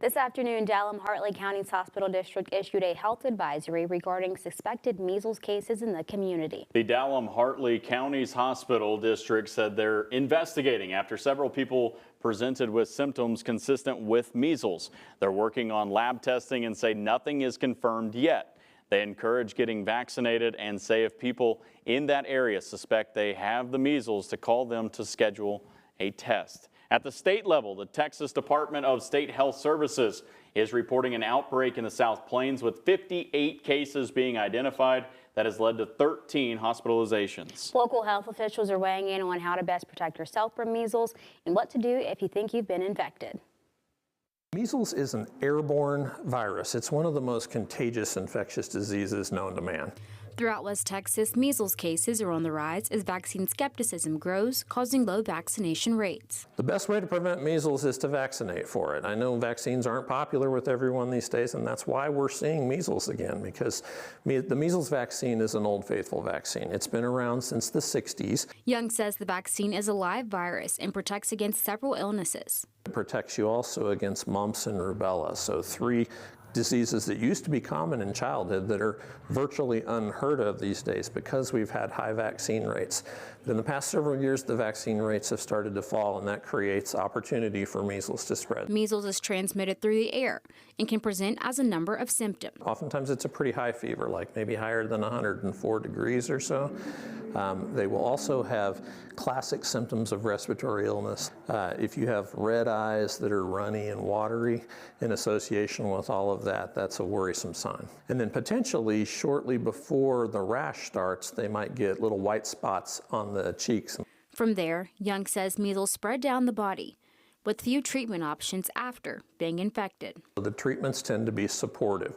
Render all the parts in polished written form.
This afternoon, Dallam-Hartley County's hospital district issued a health advisory regarding suspected measles cases in the community. The Dallam-Hartley County's hospital district said they're investigating after several people presented with symptoms consistent with measles. They're working on lab testing and say nothing is confirmed yet. They encourage getting vaccinated and say if people in that area suspect they have the measles to call them to schedule a test. At the state level, the Texas Department of State Health Services is reporting an outbreak in the South Plains with 58 cases being identified. That has led to 13 hospitalizations. Local health officials are weighing in on how to best protect yourself from measles and what to do if you think you've been infected. Measles is an airborne virus. It's one of the most contagious infectious diseases known to man. Throughout West Texas, measles cases are on the rise as vaccine skepticism grows, causing low vaccination rates. The best way to prevent measles is to vaccinate for it. I know vaccines aren't popular with everyone these days, and that's why we're seeing measles again, because the measles vaccine is an old faithful vaccine. It's been around since the 60s. Young says the vaccine is a live virus and protects against several illnesses. It protects you also against mumps and rubella, so three diseases that used to be common in childhood that are virtually unheard of these days because we've had high vaccine rates. But in the past several years, the vaccine rates have started to fall, and that creates opportunity for measles to spread. Measles is transmitted through the air and can present as a number of symptoms. Oftentimes it's a pretty high fever, like maybe higher than 104 degrees or so. They will also have classic symptoms of respiratory illness. If you have red eyes that are runny and watery in association with all of that, that's a worrisome sign. And then potentially shortly before the rash starts, they might get little white spots on the cheeks. From there, Young says measles spread down the body, with few treatment options after being infected. The treatments tend to be supportive.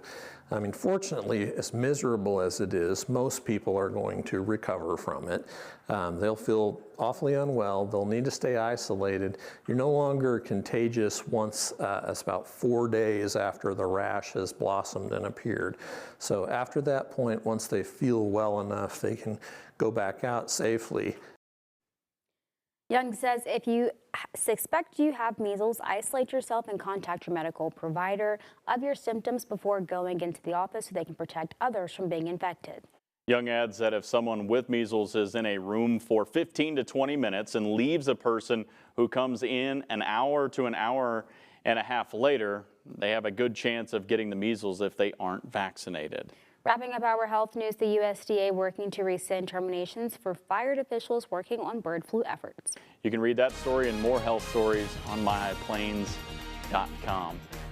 I mean, fortunately, as miserable as it is, most people are going to recover from it. They'll feel awfully unwell. They'll need to stay isolated. You're no longer contagious once it's about 4 days after the rash has blossomed and appeared. So after that point, once they feel well enough, they can go back out safely. Young says if you suspect you have measles, isolate yourself and contact your medical provider of your symptoms before going into the office so they can protect others from being infected. Young adds that if someone with measles is in a room for 15 to 20 minutes and leaves a person who comes in an hour to an hour and a half later, they have a good chance of getting the measles if they aren't vaccinated. Wrapping up our health news, the USDA working to rescind terminations for fired officials working on bird flu efforts. You can read that story and more health stories on myplains.com.